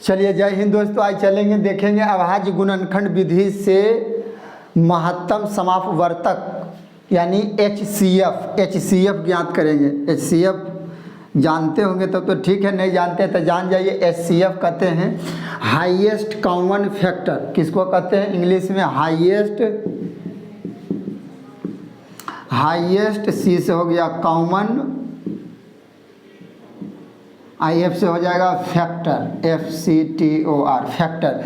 चलिए जय हिंद दोस्तों, आज चलेंगे देखेंगे अभाज्य गुणनखंड विधि से महत्तम समापवर्तक यानी HCF ज्ञात करेंगे। HCF जानते होंगे तब तो ठीक है, नहीं जानते तो जान जाइए। HCF कहते हैं हाईएस्ट कॉमन फैक्टर। किसको कहते हैं इंग्लिश में? हाईएस्ट सी से हो गया कॉमन, IF से हो जाएगा factor, FCTOR factor.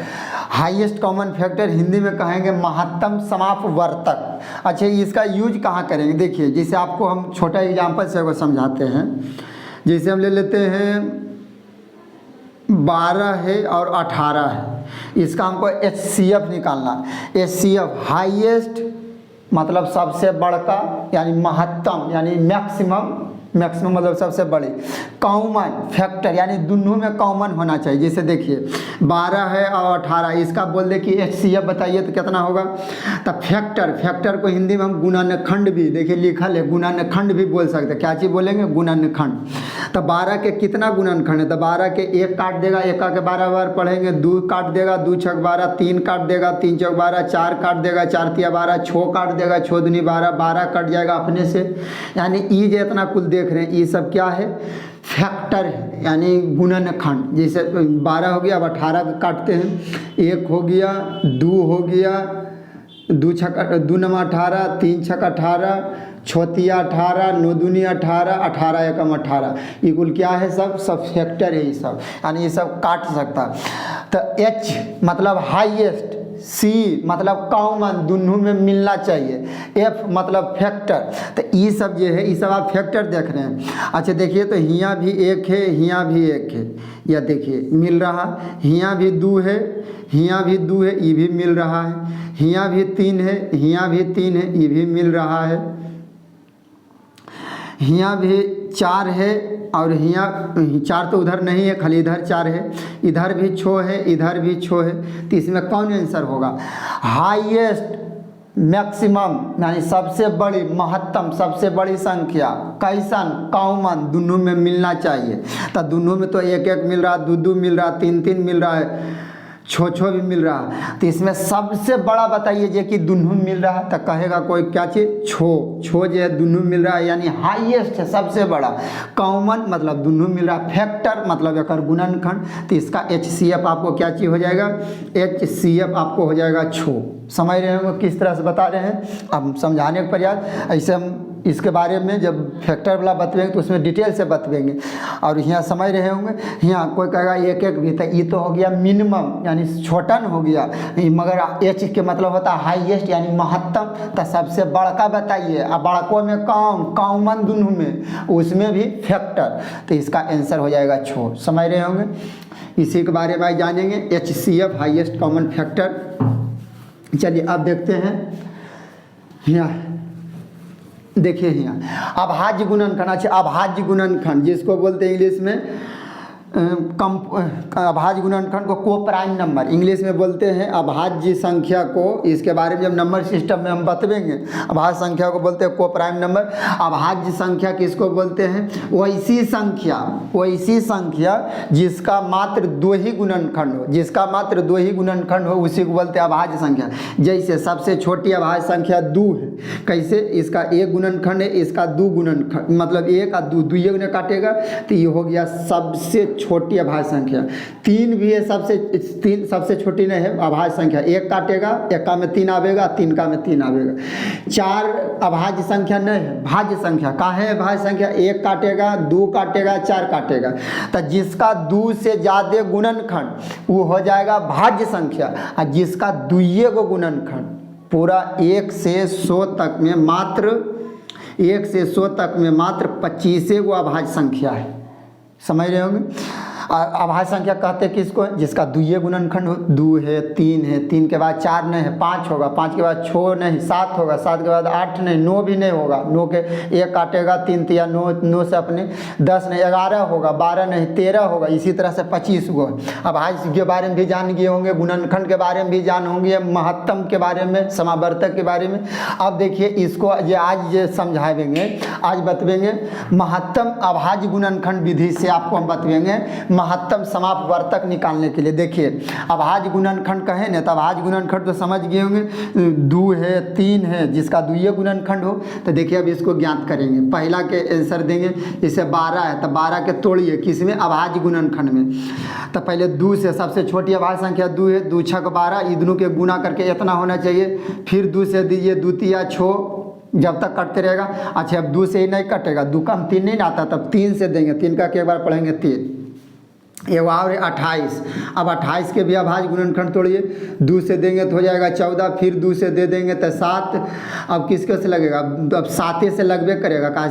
Highest common factor Hindi में कहेंगे महत्तम समापवर्तक। अच्छा, इसका यूज कहाँ करेंगे? देखिए, जैसे आपको हम छोटा एग्जांपल से वो समझाते हैं। जैसे हम ले लेते हैं 12 है और 18 है, इसका हमको HCF निकालना। HCF हाईएस्ट मतलब सबसे बड़का, यानी महत्तम यानी मैक्सिमम मतलब सबसे बड़ी। कॉमन फैक्टर यानी दोनों में कॉमन होना चाहिए। जैसे देखिए 12 है और 18, इसका बोल दे कि HCF बताइए तो कितना होगा। तब फैक्टर को हिंदी में हम गुणनखंड भी, देखिए लिखल है गुणनखंड भी बोल सकते हैं। क्या चीज़ बोलेंगे? गुणनखंड। तब 12 के कितना गुणनखंड है? तो 12 के 1 काट देगा, 1 के 12 बार पढ़ेंगे, 2 काट देगा, 2 छक 12, 3 काट देगा, 3 चौक 12, 4 काट देगा, 4 तिया 12, 6 काट देगा, 6 दूनी 12, 12 कट जाएगा अपने से। यानी ई जितना कुल देख रहे हैं ये सब क्या है? फैक्टर है, यानी गुणनखंड। जैसे 12 हो गया, अब 18 काटते हैं। 1 हो गया, 2 हो गया, 2 नम 18, 3 छक 18, 6 तिया 18, 9 दूनी 18, 18 एकम 18। ये कुल क्या है? सब फैक्टर है ये सब, यानी ये सब काट सकता। तो H मतलब हाईएस्ट, C मतलब कॉमन दोनों में मिलना चाहिए, F मतलब फैक्टर। तो ये सब जो है ये सब आप फैक्टर देख रहे हैं। अच्छा देखिए, तो हियाँ भी 1 है, हियाँ भी 1 है, या देखिए मिल रहा। हियाँ भी 2 है, हियाँ भी 2 है, ये भी मिल रहा है। हियाँ भी 3 है, हियाँ भी 3 है, ये भी मिल रहा है। हियाँ भी 4 है और हियाँ 4 तो उधर नहीं है, खाली इधर 4 है। इधर भी 6 है, इधर भी 6 है। तो इसमें कौन आंसर होगा? हाईएस्ट मैक्सिमम यानी सबसे बड़ी, महत्तम सबसे बड़ी संख्या। कैसन? कॉमन दोनों में मिलना चाहिए। तो दोनों में तो 1 मिल रहा, 2 मिल रहा, 3 मिल रहा है, 6 भी मिल रहा। तो इसमें सबसे बड़ा बताइए जे कि दोनों मिल रहा है। तो कहेगा कोई क्या चीज़? छो जो है दोनों मिल रहा है, यानी हाईएस्ट है, सबसे बड़ा। कॉमन मतलब दोनों मिल रहा। फैक्टर मतलब एक गुणनखंड। तो इसका HCF आपको क्या चीज़ हो जाएगा? HCF आपको हो जाएगा छो। समझ रहे होंगे किस तरह से बता रहे हैं। अब समझाने का प्रयास, ऐसे हम इसके बारे में जब फैक्टर वाला बतवेंगे तो उसमें डिटेल से बतवेंगे। और यहाँ समझ रहे होंगे, यहाँ कोई कहेगा 1 भी, तो ये तो हो गया मिनिमम यानी छोटन हो गया, मगर H के मतलब होता है हाईएस्ट यानी महत्तम। तो सबसे बड़का बताइए, अब बड़कों में कॉमन दोनों में, उसमें भी फैक्टर। तो इसका आंसर हो जाएगा छो। समझ रहे होंगे। इसी के बारे में जानेंगे, HCF हाईएस्ट कॉमन फैक्टर। चलिए अब देखते हैं। यहाँ देखिए, यहाँ अभाज्य गुणनखंड। अच्छा, अभाज्य गुणनखंड जिसको बोलते हैं इंग्लिश में अभाज्य गुणनखंड को को प्राइम नंबर इंग्लिश में बोलते हैं। अभाज्य संख्या को, इसके बारे में जब नंबर सिस्टम में हम बतवेंगे, अभाज्य संख्या को बोलते हैं को प्राइम नंबर। अभाज्य संख्या किसको बोलते हैं? वैसी संख्या जिसका मात्र 2 ही गुणनखंड हो, जिसका मात्र 2 ही गुणनखंड हो, उसी को बोलते हैं अभाज्य संख्या। जैसे सबसे छोटी अभाज्य संख्या 2 है। कैसे? इसका 1 गुणनखंड है, इसका 2 गुणनखंड, मतलब 1 और 2 2 ने काटेगा तो ये हो गया सबसे छोटी अभाज्य संख्या। 3 भी है, सबसे छोटी नहीं है अभाज्य संख्या। 1 काटेगा, 1 का में 3 आवेगा, 3 का में 3 आवेगा। 4 अभाज्य संख्या नहीं है, भाज्य संख्या। का है भाज्य संख्या? 1 काटेगा, 2 काटेगा, 4 काटेगा। तो जिसका 2 से ज़्यादा गुणनखंड वो हो जाएगा भाज्य संख्या। और जिसका 2 को गुणनखंड पूरा 1 से 100 तक में मात्र 25 गो अभाज्य संख्या है। समझ रहे होंगे। अभाज्य संख्या कहते हैं किसको? जिसका 2 गुणनखंड हो। 2 है, 3 है, 3 के बाद 4 नहीं है, 5 होगा, 5 के बाद 6 नहीं, 7 होगा, 7 के बाद 8 नहीं, 9 भी नहीं होगा, 9 के 1 काटेगा, 3 तिया 9, 9 से अपने 10 नहीं, 11 होगा, 12 नहीं, 13 होगा। इसी तरह से 25 गो। अभाज्य के बारे में भी जान गए होंगे, गुणनखंड के बारे में भी जान होंगे, महत्तम के बारे में, समावर्तक के बारे में। अब देखिए इसको ये आज ये समझाएंगे, आज बतवेंगे महत्तम अभाज्य गुणनखंड विधि से आपको हम बतवेंगे महत्तम समापवर्तक निकालने के लिए देखिए अभाज्य गुणनखंड कहें ना तो अभाज्य गुणनखंड तो समझ गए होंगे, 2 है 3 है जिसका द्वितीय गुणनखंड हो। तो देखिए अब इसको ज्ञात करेंगे, पहला के आंसर देंगे, जैसे 12 है तो 12 के तोड़िए किसमें, अभाज्य गुणनखंड में। तो पहले 2 से सबसे छोटी अभाज्य संख्या 2 है, 2 छक 12, ये दोनों के गुना करके इतना होना चाहिए। फिर 2 से दीजिए द्वितीय 6 जब तक कटते रहेगा। अच्छा अब 2 से ही नहीं कटेगा, 2 कम 3 नहीं आता, तब 3 से देंगे, 3 का एक बार पढ़ेंगे 3। ये और 28, अब 28 के भी अभाज्य गुणनखंड तोड़िए, 2 से देंगे तो हो जाएगा 14, फिर 2 से दे देंगे तो 7। अब किसके से लगेगा, अब 7 से लगबे करेगा, कहा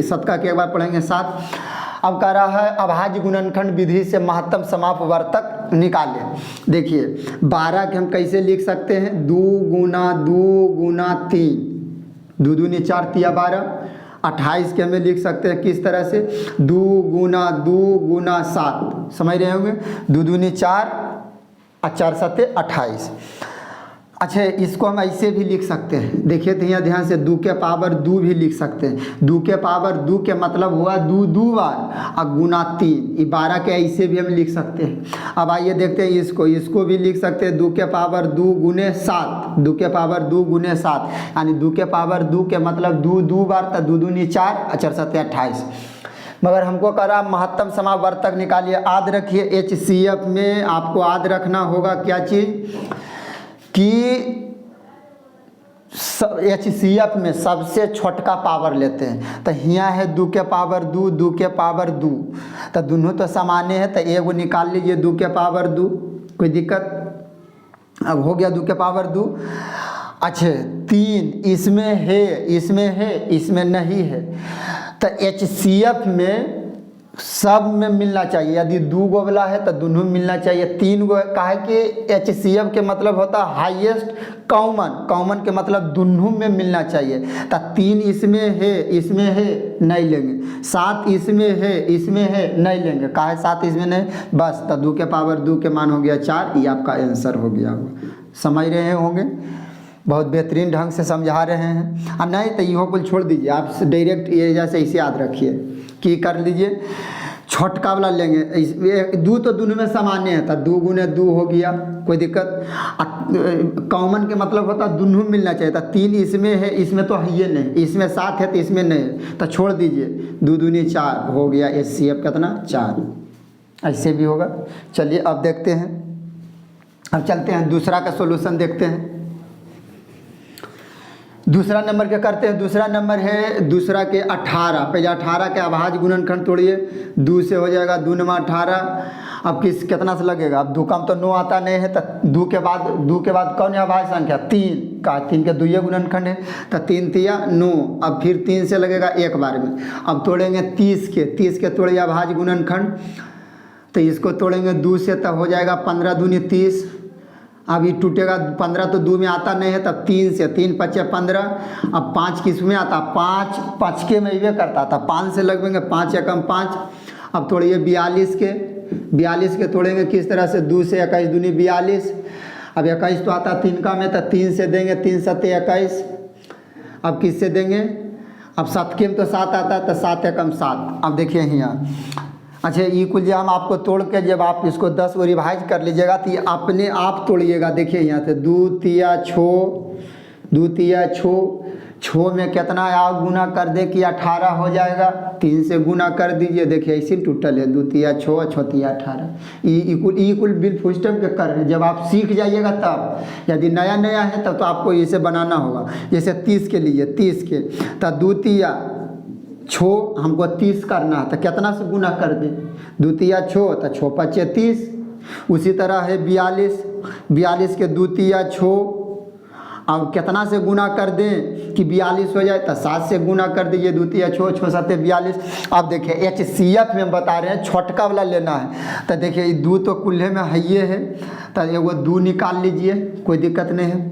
7 का एक बार पढ़ेंगे 7। अब कह रहा है अभाज्य गुणनखंड विधि से महत्तम समापवर्तक निकालें। देखिए 12 के हम कैसे लिख सकते हैं, 2 गुना 2 गुना 3, 2 दूनी 4 तिया 12। 28 के हमें लिख सकते हैं किस तरह से, 2 गुना 2 गुना 7, समझ रहे होंगे, 2 दूनी 4 और 4 सत्ते 28। अच्छा इसको हम ऐसे भी लिख सकते हैं, देखिए तो यहाँ ध्यान से 2 के पावर 2 भी लिख सकते हैं। 2 के पावर 2 के मतलब हुआ 2 2 बार और गुना 3, ये 12 के ऐसे भी हम लिख सकते हैं। अब आइए देखते हैं इसको भी लिख सकते हैं 2 के पावर 2 गुने 7, 2 के पावर 2 गुने 7, यानी 2 के पावर 2 के मतलब 2 2 बार, तो 2 दूनी 4 और 4 सत्ते 28। मगर हमको करा महत्तम समापवर्तक निकालिए। याद रखिए HCF में आपको याद रखना होगा क्या चीज़ कि HCF में सबसे छोटका पावर लेते हैं। तो यहाँ है 2 के पावर 2, 2 के पावर 2, तो दोनों तो सामान्य है, तो एगो निकाल लीजिए 2 के पावर 2, कोई दिक्कत। अब हो गया 2 के पावर 2। अच्छा 3 इसमें है, इसमें नहीं है, तो HCF में सब में मिलना चाहिए। यदि 2 गो वाला है तो दोनों में मिलना चाहिए। 3 गो काहे कि HCF के मतलब होता है हाईएस्ट कॉमन के मतलब दोनों में मिलना चाहिए। तो 3 इसमें है नहीं लेंगे, 7 इसमें है नहीं लेंगे, काहे 7 इसमें नहीं, बस। तो 2 के पावर 2 के मान हो गया 4, ये आपका आंसर हो गया होगा। समझ रहे होंगे, बहुत बेहतरीन ढंग से समझा रहे हैं। और नहीं तो इहो कुल छोड़ दीजिए, आप डायरेक्ट ये जैसे इसे याद रखिए कि कर लीजिए, छोटका वाला लेंगे। 2 तो दोनों में सामान्य है, तो 2 गुने 2 हो गया, कोई दिक्कत। कॉमन के मतलब होता है दोनों मिलना चाहिए, तो 3 इसमें है, इसमें तो है ये नहीं, इसमें 7 है तो इसमें नहीं है, तो छोड़ दीजिए। 2 दूनी 4 हो गया, HCF कितना 4, ऐसे भी होगा। चलिए अब देखते हैं, अब चलते हैं दूसरा का सॉल्यूशन देखते हैं। दूसरा नंबर क्या करते हैं, दूसरा नंबर है दूसरा के 18। पहले 18 के अभाज्य गुणनखंड तोड़िए, 2 से हो जाएगा 2 × 18। अब कितना से लगेगा, अब 2 कम तो 9 आता नहीं है, तो 2 के बाद कौन है अभाज्य संख्या, 3 का, 3 के द्वितीय गुणनखंड है, तो 3 तिया 9। अब फिर 3 से लगेगा एक बार में। अब तोड़ेंगे 30 के तोड़िए अभाज्य गुणनखंड, तो इसको तोड़ेंगे 2 से, तब हो जाएगा 15 दूनी 30। अब ये टूटेगा 15 तो 2 में आता नहीं है, तब 3 से, 3 × 5 = 15। अब 5 किस में आता, 5 के में ये करता था, 5 से लगेंगे, 5 एकम 5। अब तोड़िए 42 के तोड़ेंगे किस तरह से, 2 से 21 दूनी 42। अब 21 तो आता 3 का में, तो 3 से देंगे, 3 सत्ते 21। अब किससे देंगे, अब 7 के में तो 7 आता, तो 7 एकम 7। अब देखिए यहाँ, अच्छा ये कुल जो हम आपको तोड़ के जब आप इसको 10 को रिवाइज कर लीजिएगा तो ये अपने आप तोड़िएगा। देखिए यहाँ से 2 तिया 6 में कितना आप गुना कर दे कि 18 हो जाएगा, 3 से गुना कर दीजिए। देखिए ऐसे टोटल है 2 तिया 6, 6 तिया 18। ये कुल बिल फुस्टम के कर रहे हैं। जब आप सीख जाइएगा तब, यदि नया है तब तो आपको इसे बनाना होगा। जैसे 30 के लिए 30 के, तो 2 तिया 6 हमको 30 करना है, तो कितना से गुना कर दे, 2 तिया 6, तो 6 × 5 = 30। उसी तरह है 42 के 2 तिया 6, अब कितना से गुना कर दें कि 42 हो जाए, तो 7 से गुना कर दीजिए, 2 तिया 6, 6 7 42। अब देखिए HCF में हम बता रहे हैं छोटका वाला लेना है, तो देखिए 2 तो कुल्हे में है ये है, तो एगो 2 निकाल लीजिए, कोई दिक्कत नहीं है।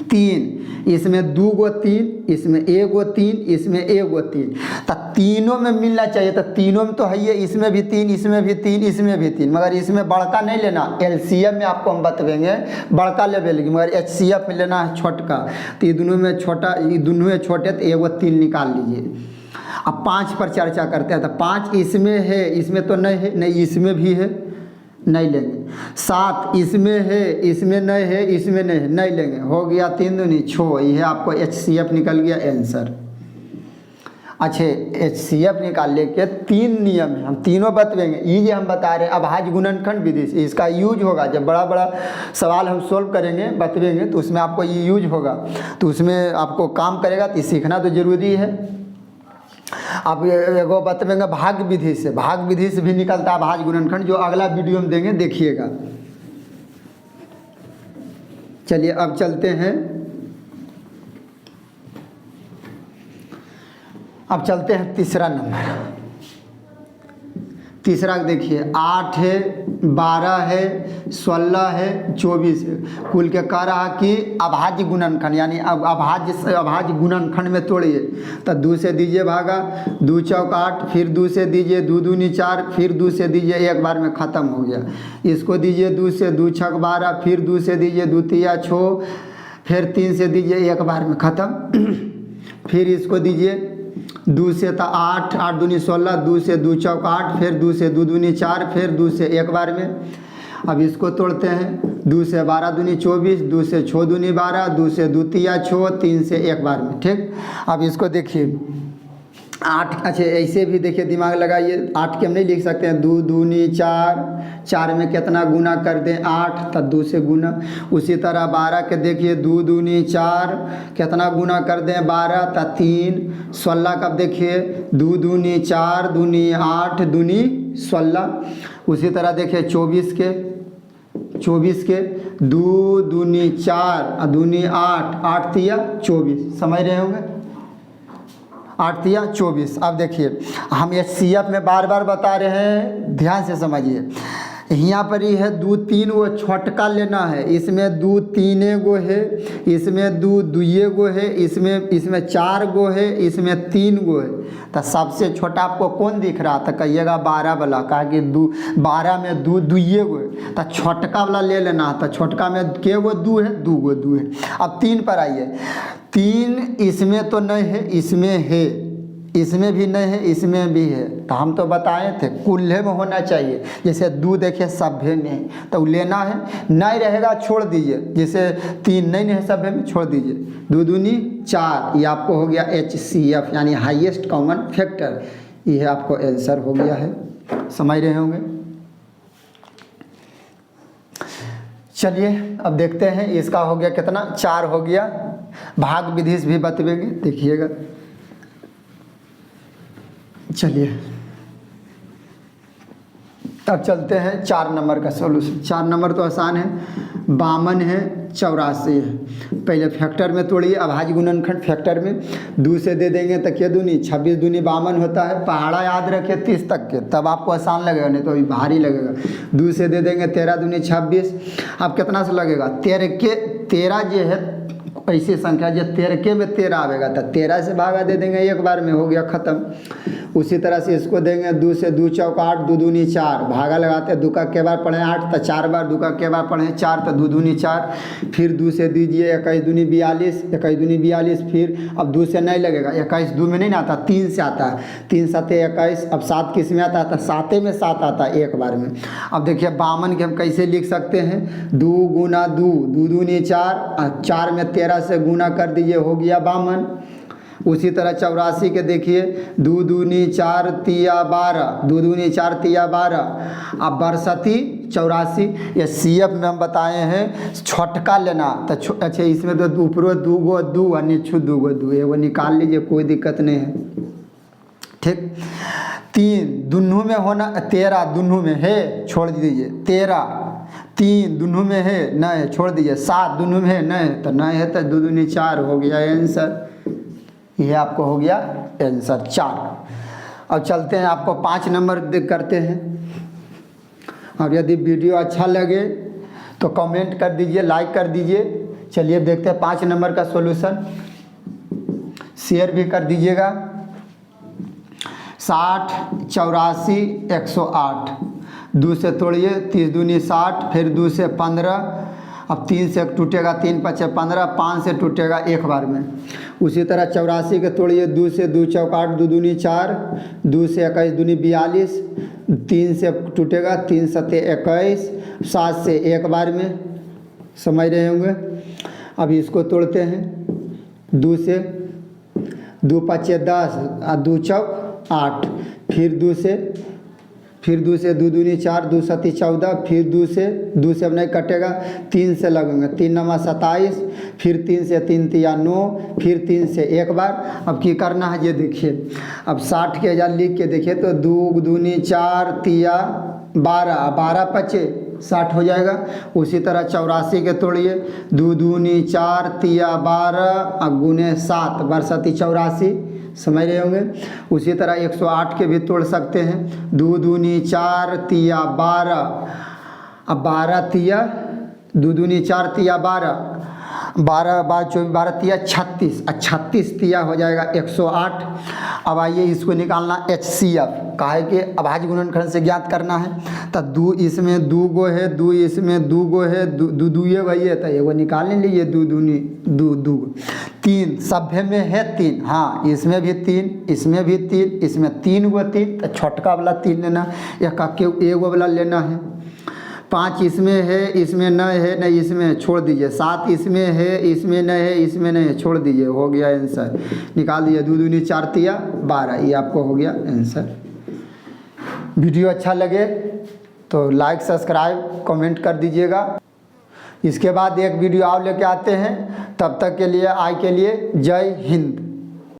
3 इसमें 2 गो 3, इसमें 1 गो 3, इसमें 1 गो 3, तो तीनों में मिलना चाहिए। तो तीनों में तो है ये, इसमें भी 3, इसमें भी 3, इसमें भी 3, मगर इसमें बड़का नहीं लेना। LCM में आपको हम बतवेंगे बड़का लेवल की, मगर HCF में लेना है छोटका। तो ये दोनों में छोटा, ये दोनों में छोटे, तो 1 गो 3 निकाल लीजिए। अब 5 पर चर्चा करते हैं। तो 5 इसमें है, इसमें तो नहीं है, नहीं इसमें भी है, नहीं लेंगे। 7 इसमें है, इसमें नहीं है, इसमें नहीं है, नहीं लेंगे। हो गया 3 दूनी 6, ये आपको HCF निकल गया आंसर। अच्छा, HCF निकालने के 3 नियम है, हम तीनों बतवेंगे। ये हम बता रहे हैं अभाज्य गुणनखंड विधि से इसका यूज होगा। जब बड़ा बड़ा सवाल हम सोल्व करेंगे, बतवेंगे, तो उसमें आपको ये यूज होगा, तो उसमें आपको काम करेगा। तो सीखना तो जरूरी है। अब एगो बतवेंगे भाग विधि से, भाग विधि से भी निकलता है अभाज्य गुणनखंड, जो अगला वीडियो में देंगे, देखिएगा। चलिए अब चलते हैं, अब चलते हैं तीसरा नंबर। तीसरा देखिए 8 है, 12 है, 16 है, 24 है, कुल के कह रहा कि अभाज्य गुणनखंड, यानी अब अभाज्य गुणनखंड में तोड़िए। तो 2 से दीजिए भागा, 2 चौक 8, फिर 2 से दीजिए, 2 दूनी 4, फिर 2 से दीजिए, एक बार में ख़त्म हो गया। इसको दीजिए 2 से, 2 छक 12, फिर 2 से दीजिए, 2 तिया 6, फिर 3 से दीजिए, एक बार में ख़त्म। फिर इसको दीजिए 2 से तो 8, 8 दूनी 16, 2 से 2 चौक 8, फिर 2 से 2 दूनी 4, फिर 2 से एक बार में। अब इसको तोड़ते हैं, 2 से 12 दूनी 24, 2 से 6 दूनी 12, 2 से 2 तिया 6, 3 से एक बार में। ठीक, अब इसको देखिए 8, अच्छा ऐसे भी देखिए, दिमाग लगाइए। 8 के हम नहीं लिख सकते हैं, 2 दूनी 4, 4 में कितना गुना कर दें 8, तो 2 से गुना। उसी तरह 12 के देखिए, 2 दूनी 4, कितना गुना कर दें 12, तो 3। 16 का देखिए, 2 दूनी 4, दूनी 8, दूनी 16। उसी तरह देखिए 24 के, 2 दूनी 4, दूनी 8, 8 तिया 24, समझ रहे होंगे, 8 तिया 24। अब देखिए हम HCF में बार बार बता रहे हैं, ध्यान से समझिए। यहाँ पर ही है 2 3 गो छोटका लेना है, इसमें 2 3 गो है, इसमें 2 2 गो है, इसमें 4 गो है, इसमें 3 गो है। तो सबसे छोटा आपको कौन दिख रहा था, कहिएगा 12 वाला, कहा कि 12 में 2 2 गो है, तो छोटका वाला ले लेना। तो छोटका में के गो 2 है, 2 गो 2 है। अब 3 पर आइए, 3 इसमें तो नहीं है, इसमें है, इसमें भी नहीं है, इसमें भी है। तो हम तो बताए थे कुल्हे में होना चाहिए। जैसे 2 देखिए सभ्य में है, तो लेना है, नहीं रहेगा छोड़ दीजिए। जैसे 3 नहीं है सभ्य में, छोड़ दीजिए। 2 दूनी 4, ये आपको हो गया HCF, यानी हाईएस्ट कॉमन फैक्टर। ये आपको आंसर हो गया है, समझ रहे होंगे। चलिए अब देखते हैं, इसका हो गया कितना, 4 हो गया। भाग विधि से भी बतवेंगे, देखिएगा। चलिए अब चलते हैं 4 नंबर का सॉल्यूशन। 4 नंबर तो आसान है, 52 है, 84 है। पहले फैक्टर में तोड़िए, अभाज्य गुणनखंड फैक्टर में। 2 से दे देंगे तो क्या दूनी 26 दूनी 52 होता है। पहाड़ा याद रखिए 30 तक के, तब आपको आसान लगेगा, नहीं तो अभी भारी लगेगा। 2 से दे देंगे 13 दूनी 26। अब कितना से लगेगा, 13 जो है ऐसी संख्या जो 13 के में 13 आएगा, तो 13 से भागा दे देंगे, एक बार में हो गया ख़त्म। उसी तरह से इसको देंगे, 2 से 2 चौक 8, 2 दूनी 4, भागा लगाते हैं, 2 का के बार पढ़े 8, तो 4 बार, 2 का के बार पढ़े 4, तो 2 दूनी 4। फिर 2 से दीजिए, 21 दूनी 42, 21 दूनी 42। फिर अब 2 से नहीं लगेगा, 21 2 में नहीं ना आता, 3 से आता है, 3 7 21। अब 7 किस में आता है, 7 में 7 आता है एक बार में। अब देखिए 52 के हम कैसे लिख सकते हैं, 2 गुना 2, 2 दूनी 4, 4 में 13 से गुना कर दीजिए, हो गया 52। उसी तरह 84 के देखिए, 2 दूनी 4 तिया 12, 2 दूनी 4 तिया 12। अब 62 84, ये CF में हम बताए हैं छोटका लेना। तो अच्छा, इसमें तो ऊपरो 2 गो 2 और नीचे 2 गो 2, वो निकाल लीजिए, कोई दिक्कत नहीं है। ठीक, 3 दुनू में होना, 13 दुनू में है, छोड़ दीजिए। 13 3 दुनू में है, नहीं है, छोड़ दीजिए। 7 दुनू में है, नहीं, तो नहीं है, तो 2 दूनी 4 हो गया आंसर। यह आपको हो गया आंसर 4। अब चलते हैं, आपको 5 नंबर करते हैं। अब यदि वीडियो अच्छा लगे तो कमेंट कर दीजिए, लाइक कर दीजिए। चलिए देखते हैं 5 नंबर का सॉल्यूशन, शेयर भी कर दीजिएगा। 60 84 108, 2 से तोड़िए, 30 दूनी 60, फिर 2 से 15। अब 3 से टूटेगा, 3 5 15, 5 से टूटेगा एक बार में। उसी तरह 84 के तोड़िए, 2 से 2 चौक 8, 2 दूनी 4, 2 से 21 दूनी 42, 3 से टूटेगा, 3 सत्ते 21, 7 से एक बार में, समझ रहे होंगे। अब इसको तोड़ते हैं, 2 से 2 पचे 10, 2 चौक 8, फिर 2 से 2 दूनी 4, 2 सत्ती 14, फिर 2 से अब नहीं कटेगा, 3 से लगेंगे, 3 नमा 27, फिर 3 से 3 तिया 9, फिर 3 से एक बार। अब की करना है ये देखिए, अब 60 के 1000 लिख के देखिए तो 2 दूनी 4 तिया 12, 12 पचे 60 हो जाएगा। उसी तरह 84 के तोड़िए, 2 दूनी 4 तिया 12 गुने 7, 12 सत्ती 84, समझ रहे होंगे। उसी तरह 108 के भी तोड़ सकते हैं, 2 दूनी 4 तिया 12, अब 12 तिया 2 दूनी 4 तिया 12, 12 24 12 तिया 36, 36 तिया हो जाएगा 108। अब आइए इसको निकालना HCF, काहे कि अभाज्य गुणनखंड से ज्ञात करना है। तो 2 इसमें 2 गो है, 2 इसमें 2 गो है, 2 2 भैया तो एगो निकाल लीजिए, 2 दूनी 2, 3 सभ्य में है 3, हाँ इसमें भी 3, इसमें भी 3, इसमें 3 गो 3, तो छोटका वाला 3 लेना, एगो वाला लेना है। 5 इसमें है, इसमें न है, नहीं इसमें छोड़ दीजिए। 7 इसमें है, इसमें न है, इसमें नहीं है, छोड़ दीजिए, हो गया आंसर, निकाल दीजिए। 2 दूनी 4 तिया 12, ये आपको हो गया आंसर। वीडियो अच्छा लगे तो लाइक सब्सक्राइब कमेंट कर दीजिएगा। इसके बाद एक वीडियो और लेके आते हैं, तब तक के लिए के लिए जय हिंद।